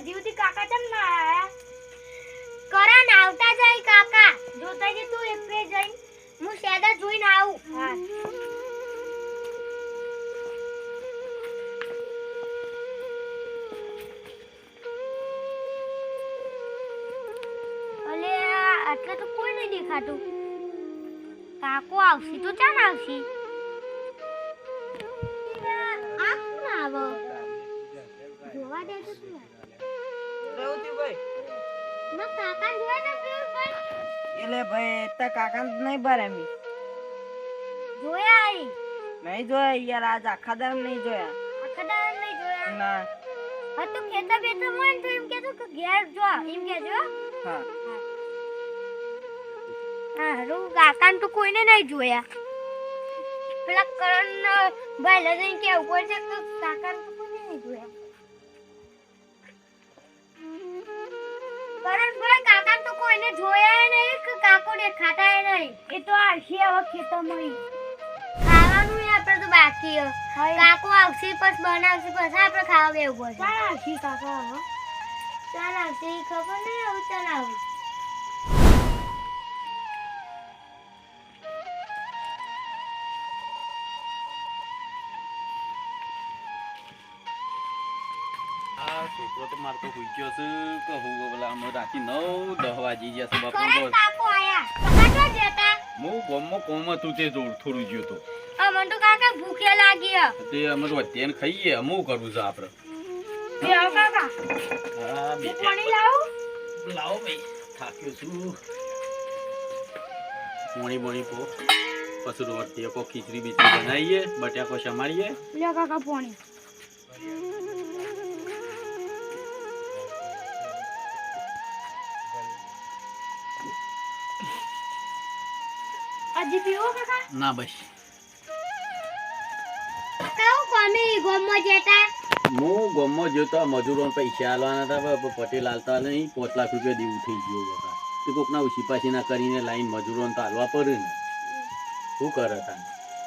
જીવતી કાકા કેમ ના આયા? કરણ આવતા જાય કાકા. જોતા જે તું એકલે જઈ. હું શેડા જોઈને આવું. હા. અલે આટલે તો કોઈ નહીં દેખાતું. કાકો આવશે તો ચાલ આવશે. આ કોણ આવો? જોવા દે તો તું. રહુતી ભાઈ ના કાકા જોયા ના ભાઈ. એટલે ભાઈ તા કાકા નહીં ભરામી જોયા આઈ. નહીં જોયા યાર આજ આખા દામ નહીં જોયા આખા દાડા નહીં જોયા. ના હા તો ખેતા બેતા મોય તો એમ કેતો કે ઘેર જો એમ કેજો. હા હા રૂ કાકાને તો કોઈને નહીં જોયા. પેલા કરણ ભાઈ લઈને કે ઉપર છે તો કાકાને તો કોઈને નહીં જોયા. કરણ ભાઈ કાકાને તો કોઈને જોયા નહીં કે કાકો દેખાતા નહીં. એ તો આવશે હવે ખેતરમાં. ખાવાનું આપણે તો બાકી હે. કાકો આવશે પછી બનાવશે પછી આપણે ખાવા બેવું પડશે. ચાલ આવશે કાકા હવે. ચાલ આવશે એ ખબર નહીં હવે ચાલ આવશે. છોકરો તો મારતો હુઈ ગયો છે કે હું પેલા અમે રાતી 9-10 વાગી ગયા છે બાપા. કરણ કાકો આયા. કાકા જો જતા. હું ગામમાં કોમ હતું તે થોડું ગયો તો મને તો કાકા ભૂખે લાગી હે. તે અમે તો અત્યારે ખાઈએ અમુક કરવું છે આપણે. બે આવ કાકા. હા હું પાણી લાવું. લાવો ભાઈ થાક્યો છું. પાણી બોણી પો પછી રોટી કો ખીચડી બીચડી બનાવીએ બટાકો સમારીએ. લે કાકા પાણી. અજી પીવો કાકા? ના બસ કાઓ કોમે ગોમમાં જતા. હું ગામમાં જોતો મજૂરોને પૈસા આલવાના હતા પટેલ આલતા નહીં 5 લાખ રૂપિયા દેવું થઈ ગયું બકા. તે કોકના ઉસીપાસીના કરીને લાઈન મજૂરોને તો આલવા પડે ને. શું કરે તા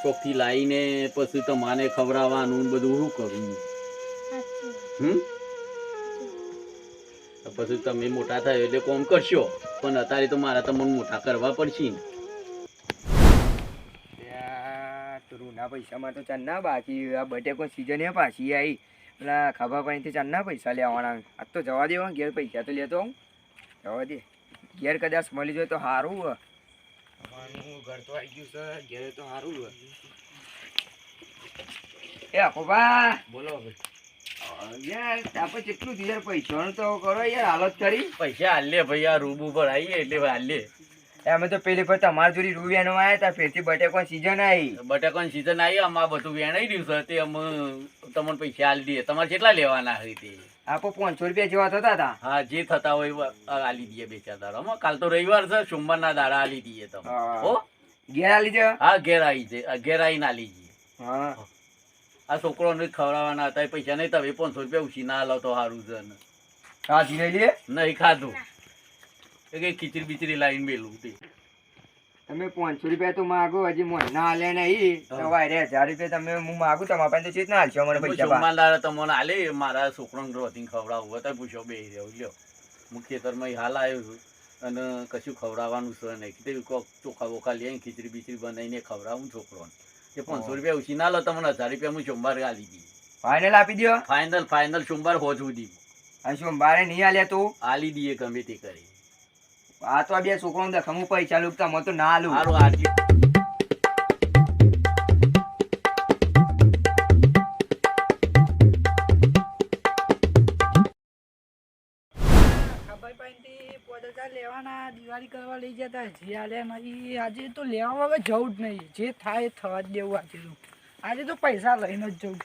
ચોકથી લાવીને પછી તમારે ખવડાવવાનું બધું શું કરું પછી તમે મોટા થાય એટલે કોમ કરશો પણ અત્યારે તો મારા તમને મોટા કરવા પડશે ને. રૂના પૈસામાં તો ચાંદના બાકી આ બટેકો સીઝન એ પાછી આવી પેલા ખાવા પાણીથી ચાંદના પૈસા લેવાના. આજ તો જવા દે ઘેર પૈસા તો લેતો હું જવા દે. ઘેર કદાચ મળી જાય તો સારું ઘર તો આવી ગયું છે ઘેર તો સારું એ આખોબા બોલો યાર આપણે કેટલું યાર પૈસાનું તો કરો યાર હાલત કરી. પૈસા હાલે ભાઈ આ રૂબ ઉપર આવીએ એટલે હાલે. અમે તો પેલી પર તમારી જોડી રૂ વેણવા આવ્યા હતા ફેરથી બટેકો સીઝન આવી. બટાકાની સીઝન આવી આમાં બધું વેણાઈ રહ્યું છે તે અમે તમને પૈસા આલી દઈએ. તમારે કેટલા લેવાના હતી તે? આપો 500 રૂપિયા જેવા થતા હતા. હા જે થતા હોય આલી દઈએ બે ચાર દાડા. કાલ તો રવિવાર છે સોમવારના દાડા આલી દઈએ તમે. હો ઘેર આલી જ. હા ઘેર આવી જાય ઘેર આવીને આલી જઈએ. હા આ છોકરોને ખવડાવવાના હતા પૈસા નહીં તમે 500 રૂપિયા ઉછી ના લો તો સારું છે ને. હા લઈ લે. નહીં ખાધું એ કઈ ખીચડી બીચડી લાવીને મેલું તે. તમે 500 રૂપિયા તો માગો હજી મહિના હાલે નહીં તો વાયરે 1000 રૂપિયા તમે હું માગું તમારા પાસે તો ચેત ના હાલશો મને પૈસા. સોમવારના તમને આલે મારા છોકરાને રોટીને ખવડાવવું હોય પૂછો બે રહ્યો લ્યો. હું ખેતરમાં હાલ આવ્યો છું અને કશું ખવડાવવાનું છે નહીં કીધું કોક ચોખા બોખા લઈને ખીચડી બીચડી બનાવીને ખવડાવું છોકરોને. એ 500 રૂપિયા ઉછી ના લો તમને 1000 રૂપિયા હું સોમવારે આલી દઈએ. ફાઇનલ આપી દો. ફાઇનલ સોમવાર હોજ સુધી અને સોમવારે નહીં આલ્યા તું આલી દઈએ ગમે તે કરી. આ તો બે છોકરાને દેખ હું પૈસા લૂકતા મત તો ના લઉં. સારું આટલી લેવાના દિવાળી કરવા લઈ જતા જે આલ્યા નહીં આજે તો લેવા વગર જવું જ નહીં. જે થાય એ થવા જ દેવું. આજે તો પૈસા લઈને જ જવું.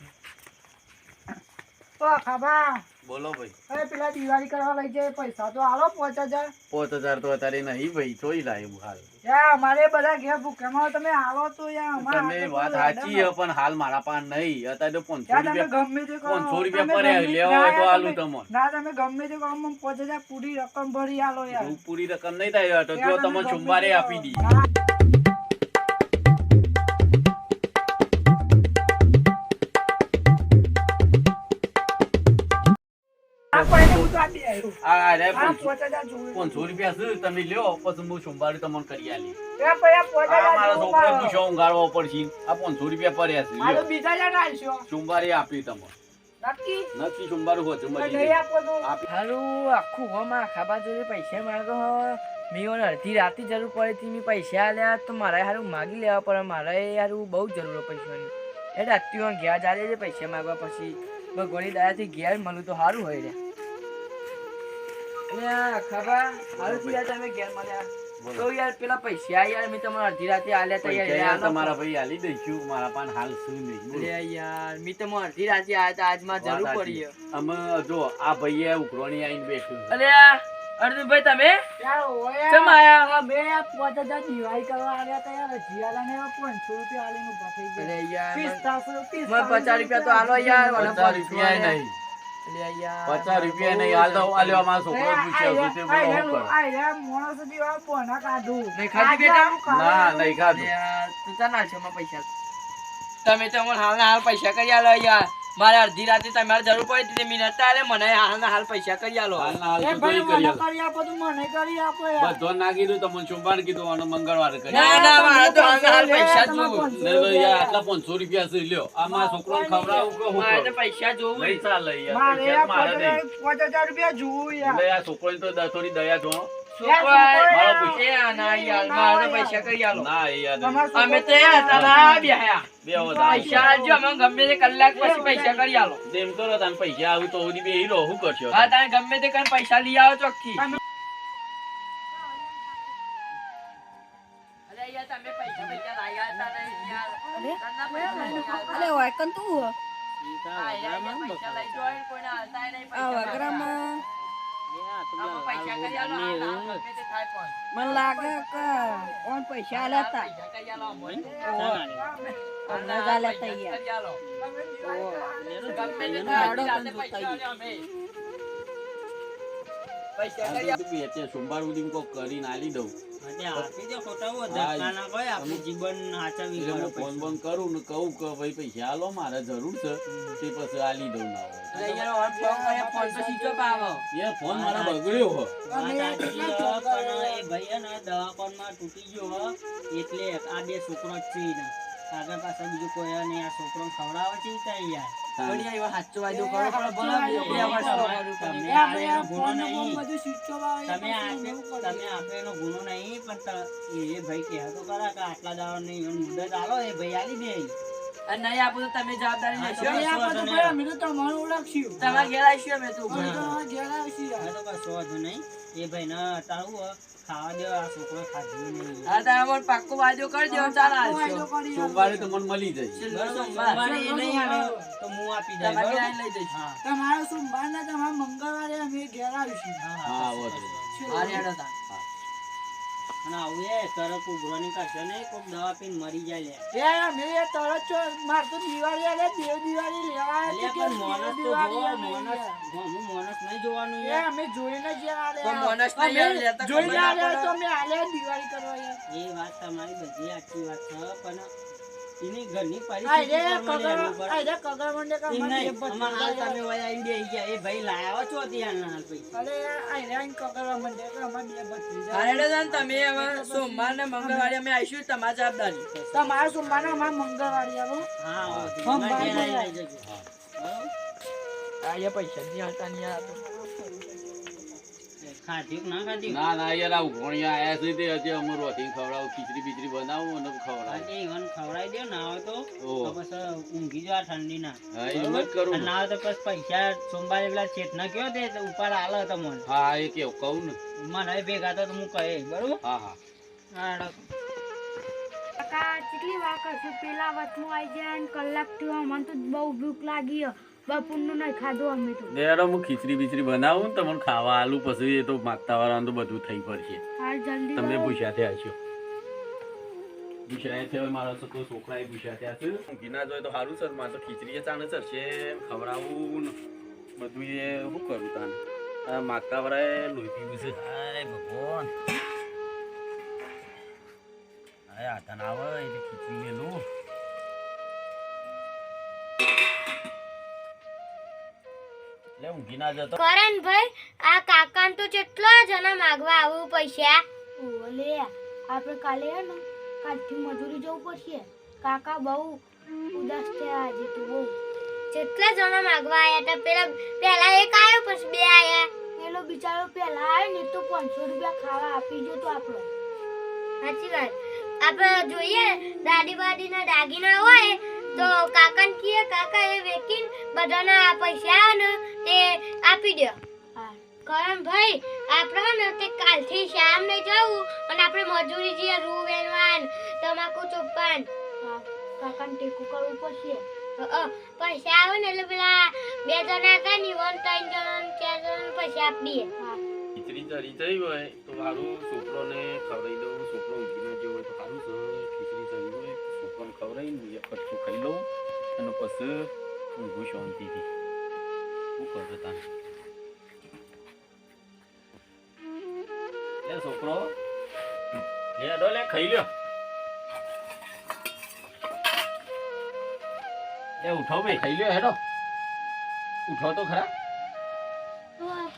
તો ખાબા બોલો ભાઈ. અરે પેલા દિવાળી કરવા લઈ જાય પૈસા તો આલો 5000. 5000 તો અત્યારે નહીં ભાઈ જોઈ લાવ્યું હાલ. યાર અમારે બધા ઘેર ભૂખ્યામાં તમે આલો તો યાર તમે વાત સાચી છે પણ હાલ મારા પાસે નહીં. અત્યારે તો 500 તમે રૂપિયા ગમે તે 500 રૂપિયા પડે લેવા હોય તો આલું તમને. ના તમે ગમે તે કામ 5000 પૂરી રકમ ભરી આલો યાર. પૂરી રકમ નહીં થાય તો જો તમને સોમવારે આપી દઈએ. આ કોઈને હું તો આપી આવ્યો. આ રે આ 5000 જોવું. 500 રૂપિયા છે તમે લ્યો પછી હું સોમવારે તમને કરી આલી એ પૈયા આ 5000 મારા જોવું છોકરો મારો. પૂછો ઊંઘાડવો પડશે આ 500 રૂપિયા પડ્યા છે મારો લ્યો બીજા જણા આલશો. સોમવારે આપી તમને નક્કી? નક્કી સોમવારે હોતું પણ મળી નહીં જાય આપો તો. આપી હારું આખું હોમાં ખાવા જોડે પૈસા માંગો મેં ઓને અડધી રાતે જરૂર પડી હતી મેં પૈસા આલ્યા તો મારે હારું માગી લેવા પડે મારે હારું બહુ જરૂર હોય પૈસાની એટલે રાત્રિમાં ઘેર ચાલે છે પૈસા માંગવા પછી ભગવાનની દયાથી ઘેર મળું તો સારું હોય રે એટલે આ ખાવા હારું થી યાર તમે ઘેર મળ્યા તો યાર પેલા પૈસા યાર મેં તમને અડધી રાતે આલ્યા તો પૈસા યાર યાર આલો. તમારા ભાઈ આલી દઈશું મારા પાન હાલ શું નહીં બોલો. અરે યાર મેં તમને અડધી રાતે આયા હતા આજ માં જરૂર વાત પડી સાચી. અમે જો આ ભાઈએ ઉઘરોણી આવીને બેઠું અરે અર્જુનભાઈ તમે યાર ઓય. કેમ આયા આ બે આ 5000 દિવાળી કરવા આવ્યા હતા યાર. જીયાલાને 500 રૂપિયા આલીને ઊભા થઈ ગયા. અરે યાર 50 મને 50 રૂપિયા તો આલો યાર મને 50 રૂપિયા નહીં અરે યાર 50 રૂપિયા નહીં હાલ તો આલ્યો મારો છોકરો પૂછ્યો છે તે બોલો શું કરો નહીં ખાધી બેટા? ના નહીં ખાધું યાર તું ચાલ ના છે પૈસા તમે તો મને હાલ હાલ પૈસા કરી આલો યાર મારે અડધી રાતે તમારે જરૂર પડી હતી મેં નતા આલે મને હાલ હાલ પૈસા કરી આલો હાલ ના હાલ તો તોય કરી આલો. બધો ના કીધું તમને સોમવાર કીધું અને મંગળવારે કરી ના ના મારે તો હાલ હાલ પૈસા જોવું નહીં તો યાર આટલા 500 રૂપિયા છે લ્યો આ મારા છોકરાને ખવડાવું કે હું મારે તો કરું? પૈસા જોવું નહીં ચાલે યાર પૈસા મારે નહીં 5000 રૂપિયા જોવું યાર. એટલે આ છોકરાને તો થોડી દયા જો મારો પૂછો. એ ના યાર મારે તો પૈસા કરી આલો ના એ યાર તમારો અમે તો યાર તારા બેહ્યા બે પૈસા આલજો અમે ગમે તે કલાક પછી પૈસા કરી આલો તેમ કરો તમે પૈસા આવું તો ઓની બે હીરો શું કરશો હા તમે ગમે તે કરીને પૈસા લઈ આવો ચોખ્ખી અરે યાર તમે પૈસા લાયા હતા નહીં યાર તન્ના પૈસા યાર. અલે વાયકન તું આ યાર પૈસા લઈ જોઈ કોઈને હાલતા નહીં આ પૈસા વગરામાં આમાં પૈસા કરી આલો હાલ હાલ ગમે તે થાય પણ મને લાગે કે કોણ પૈસા આલ્યા તા પૈસા કરી આલો અમને. અંદાજ આલ્યા તા યાર કરી આલો. ગમે તે આડો થાય પણ પૈસા જોતા આલ્યો અમે. પૈસા કરી આલો. અત્યારે સોમવાર સુધી કોક કરીને આલી દઉં એટલે હું ફોન બોન કરું ને કહું કે ભાઈ પૈસા આલો મારે જરૂર છે તે પછી આલી દઉં ના હોય અરે યાર ઓન ફોન કરે ફોન તો સ્વિચ ઓફ આવે. યાર ફોન મારા બગડ્યો હો પણ યાર એવો સાચો વાયદો કરો પણ ભલે બે વર્ષ કરું પણ બધું સ્વિચ ઓફ આવે તમે આપણે એનો ગુનો નહીં પણ એ ભાઈ કહેતો તો ખરા કે આટલા દાવા નહીં મુદત આલો એ ભાઈ આલી દે અને નહીં આપું તો તમે જવાબદારી લેશો. હા, તો ભાઈ અમે તો તમારું ઓળખશું. તમારા ઘેર આવીશું અમે તો અમે તો તમારા ઘેર આવીશું યાર. હવે તો કશો વાંધો નહીં એ ભાઈ ને તારું ખાવા દે આ છોકરો ખાધું નહીં હા તમે મને પાક્કો વાયદો કરી દો ચાલ વાયદો આવશો. કરી સોમવારે તો મને મળી જાય છેલ્લો સોમવારે સોમવાર એ નહીં આવે તો હું આપી દઈશ તમારી બરોબર? લાઈન લઈ જઈશ. હા તમારો સોમવાર ને તમારા મંગળવારે અમે ઘેર આવીશું. હા વધુ હારે હેડો તાણ. અને આવું એ તરફ ઉઘરોની કરશો નહીં કોઈક દવા પીને મરી જાય લે એ અમે એ તરત છો માર તો દિવાળી આલે દેવ દિવાળી લેવા આવ્યા અલ્યા છીએ પણ કે દેવ મોણસ તો દિવાળી જોવો મોણસ નહીં જોવાનું એ યાર અમે જોઈને જ આલે પણ મોણસ નહીં યાર લેતા જોઈને ખબર ના આલે પડે. તો અમે આલે દિવાળી કરવા યાર. એ વાત તમારી બધી સાચી વાત છે પણ એની ઘરની આ રે પરિસ્થિતિ પ્રમાણે લેવું પડે. કગર મંડે કા એમ મને નહીં, આમાં હાલ તમે વયા ઈ બેહી ગયા. એ ભાઈ લાયા છો ત્યાંના હાલ પૈસા. અરે આ રે કગર મંડે કે અમાર બે બત્રી હારે હેડો તાણ. તમે હવે સોમવાર ને મંગળવારે અમે આવીશું તમારી જવાબદારી. તમારા સોમવારે અમાર મંગળવારે આવો. હા, હોતી. હા, મારે બાય, ઘેર બાય. આવી જજો. બરોબર? આ યાર પૈસા નહીં હાલતા નહીં યાર. ખાધ્યું કે ના ખાધ્યું? ના ના યાર આ ઉઘોણીયા આયા છે તે હજી અમે રોટી ખવડાવું ખીચડી બીચડી બનાવું અને ખવડાવું આજે ઈવન ખવડાવી દો ના હોય તો ઓહ. પછી ઊંઘી જાવ ઠંડીના. હા એમ જ કરું અને ને. ના હોય તો પછી પૈસા સોમવારે પેલા શેઠ ના કયો તે તો ઉપર આલો તમને હા એ કેવું કહું ને મને ભેગા તો હું કહે બરોબર હા હા હા, કાકા કેટલી વાર કરશું પેલા વચમાં આવી જાય ને કલાક થયો મને તો બહુ ભૂખ લાગી હે. બપોરનું નહીં ખાધું અમે તો. યાર હું ખીચડી બીચડી બનાવું ને તમને ખાવા આલું પછી એ તો માગતા વાળા તો બધું થઈ પડશે હાલ જલ્દી તમે કરો. પૂછ્યા થયા છો પૂછ્યા થયા મારા તો છોકરા પૂછ્યા થયા છે ઊંઘી ના જોઈએ તો સારું સર મારે તો ખીચડી ચાણે ચડશે ખવડાવું ને બધું એ શું કરું તાને માગતા વાળાએ લોહી પીવું છે હાય ભગવાન હાય આધાન આવે એટલે ખીચડી લે લો એટલે ઊંઘી ના જતો કરણભાઈ આ કાકાને તો કેટલા જણા માગવા આવું પૈસા ઓલે આપણે કાલે હે ને કાલથી મજૂરી જવું પડશે. કાકા બહુ ઉદાસ થયા આજે તો બહુ. કેટલા જણા માગવા આયા હતા પેલા એક આયો પછી બે આયા પેલો બિચારો પહેલા આવ્યો ને તો 500 રૂપિયા ખાવા આપી ગયો તો આપણો. સાચી વાત આપણે જોઈએ દાદી બાદીના દાગીના હોય તો કાકાને કહીએ કાકા એ વેચીને બધાના પૈસા આવે ને તે આપી દો. હા કરણભાઈ આપણે ને તે કાલથી શામ ને જવું અને આપણે મજૂરી જઈએ રૂ વેણવાન તમાકુ ચોપ્પાન હા કાકાને ટેકો કરવું પડશે. પૈસા આવે ને એટલે પેલા 2 જણા હતા ને ઈવન 3 જણા 4 જણા પૈસા આપી દઈએ. હા ખીચડી ચડી જઈ હોય તો સારું છોકરોને ખવડાવી દઉં છોકરો ઊંઘી ના જેવો હોય તો સારું છે ખીચડી ચડી હોય છોકરોને ખવડાવીને એક કટકું ખાઈ લઉં અને પછી ઊંઘું શાંતિથી શું કરો તાને લે છોકરો લે અડો લે ખાઈ લ્યો લે ઉઠો ભાઈ ખાઈ લ્યો હેડો ઉઠો તો ખરા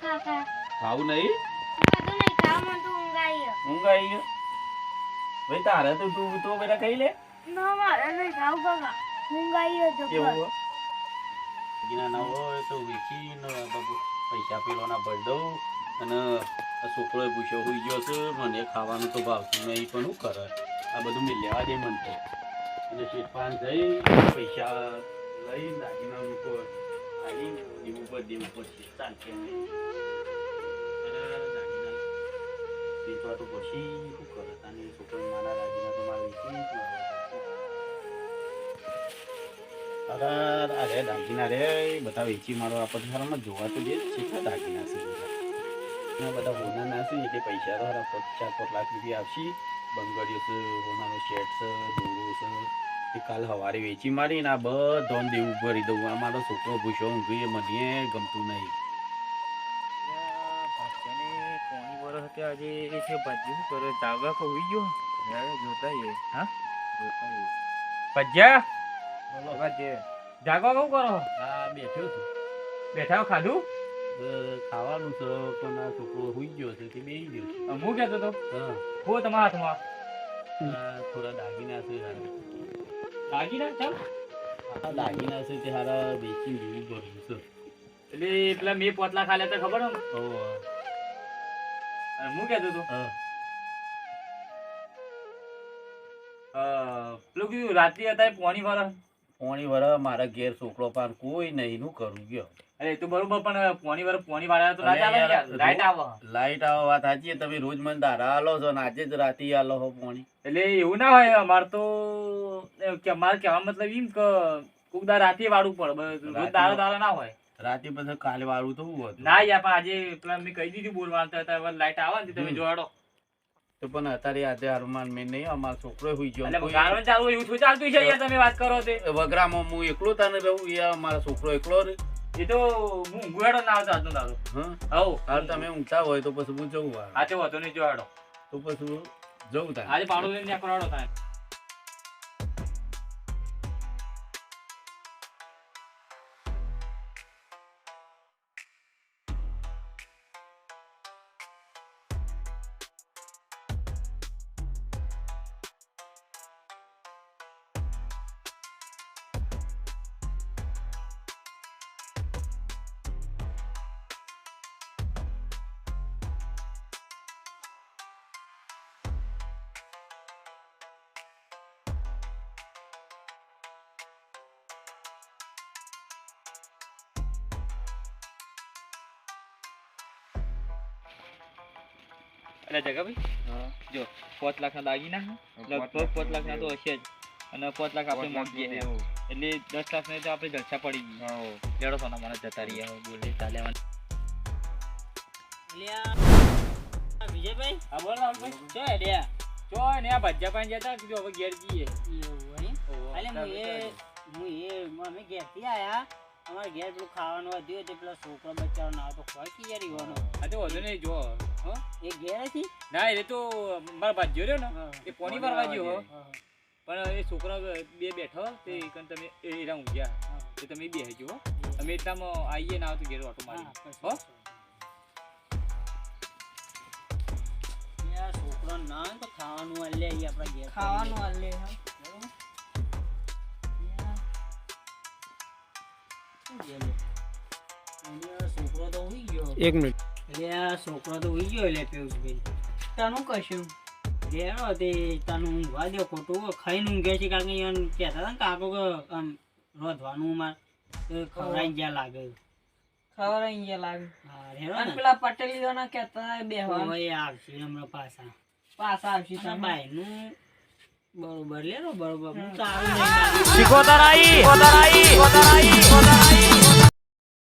કાકા ખાવું નહીં બધું નહીં ખાવા મને તો ઊંઘ આવી ગયો. ઊંઘ આવી ગયો ભાઈ તારે તો તું તો બેટા ખાઈ લે ના મારે નહીં ખાવું કાકા. ઊંઘ આવી ગયો એવું હોય ગીના ના હોય તો વેચીને પૈસા પેલોના ભરી દઉં અને આ છોકરોએ પૂછ્યો હોઈ ગયો છે મને ખાવાનું તો ભાવતું નહીં પણ શું કરે આ બધું મેં લેવા દે મન તો અને શેઠપાન જઈ પૈસા લઈ દાગીના મૂકો આવી દેવું પર દેવું પડશે ચાલશે નહીં દાગીના વેચવા તો પછી શું કરે તાને છોકરો મારા દાગીના તો મારે વેચી અરે દાગીના રે બધા વેચી મારો આપણને સારામાં જોવા તો દે કેટલા દાગીના છે બધા હોનાના છે એટલે પૈસા તો સારા 4-5 લાખ રૂપિયા આપશે બંગડીઓ છે હોનાનો શેટ છે દોરો છે એ કાલ સવારે વેચી મારીને આ બધોન દેવું ભરી દઉં આ મારો છોકરો ભૂસ્યો ઊંઘી મને ગમતું નહીં આજે છે ભાજી શું કરે જાગા કો હોઈ ગયો જોતા હા ભજ્યા જાગવા શું કરો આ બેઠો છું બેઠા ખાધું ખાવાનું છે પણ આ છોકરો હોઈ ગયો છે તે બેસી ગયો છે હું કહેતો તો હા હો તમારા હાથમાં થોડા દાગીના છે સારા દાગીના ચાલ આ દાગીના છે તે સારા વેચી દેવું ભર્યું છે એટલે મેં પોતલા ખાલ્યા તો ખબર ને ઓહો હું કહેતો તો હા પેલું કીધું રાત્રિ હતા પોણી વાળા પોણી વર મારા ઘેર છોકરો પાન કોઈ નહીં નું કરું ગયો અરે તું બરોબર પણ પોણી વાળા તો ના ચાલે યાર લાઈટ આવે લાઈટ આવો વાત સાચી તમે રોજ મને દારા આલો છો ને આજે જ રાતે આલો હો પોણી એટલે એવું ના હોય અમાર તો મારે કહેવા મતલબ એમ કે કોક દા રાતે વાળું પડે રોજ દાડા ના હોય રાતે પછી કાલે વાળું તો હું હતું ના યાર પણ આજે પેલા મેં કહી દીધું બોલવાનું હતા લાઈટ આવે ને તમે જોડો તો પણ અત્યારે આજે હનુમાન મેં નહીં અમારો છોકરો હોઈ ગયો એટલે ગાળવાનું ચાલુ એવું થોડું ચાલતું છે યાર તમે વાત કરો તે વગરામાં હું એકલો તને રહું યાર મારો છોકરો એકલો રે એ તો હું ઊંઘવાડો ના આવતો આજનો દાડો હા હવ હાલ તમે ઊંઘતા હોય તો પછી હું જવું વાર આજે વાતો નહીં જોવાડો તો પછી જવું થાય આજે પાડો લઈને ત્યાં કરાડો થાય એટલે જગાભાઈ જો 5 લાખના દાગીના લગભગ 5 લાખના તો હશે જ અને 5 લાખ આપણે મોંઘી એટલે 10 લાખને તો આપણે જલસા પડી ગઈ લેડો સોના મને જતા રહ્યા બોલે ચાલે વિજયભાઈ હા બોલ રામભાઈ ચો હેડ્યા જો ને આ ભજ્જા પાણી જતા કીધું હવે ઘેર જઈએ અમે ઘેરથી આયા અમારે ઘેર પેલું ખાવાનું હતું એટલે પેલા છોકરો બચારો ના તો ખોય કે યાર ઈવાનો આ તો વધુ નહીં જો એ ઘેર હતી ના એ તો મારા ભાજ્યો રહ્યો ને એ પોણી ભરવા ગયો પણ એ છોકરા બે બેઠો તે તમે એ ઊંઘ્યા તે તમે બેસજો તમે એટલામાં આવીએ ના આવતું ઘેર ઓટો મારી હો યાર છોકરો ના હોય તો ખાવાનું આલે ઈ આપણા ઘેર ખાવાનું આલે હા છોકરો તો ઉઈ ગયો એક મિનિટ એટલે આ છોકરો તો ઉઈ ગયો એટલે પિયુષભાઈ તનું કશું લેરો તે તને ઊંઘવા દો ખોટું ખાઈને ઊંઘે છે કારણ કે ઈવન કહેતા હતા ને કાકો કે આમ રોધવાનું માર ખવડાઈ ગયા લાગે ખબર અહીંયા લાગે હા રેરો અને ને પેલા પટેલીઓના કહેતા બેહવાનું હવે આવશે હમણાં પાછા પાછા આવશે તારા તમે બાઈનું બરોબર લેરો બરોબર હું તો આવું નહીં શીખો તારાઈ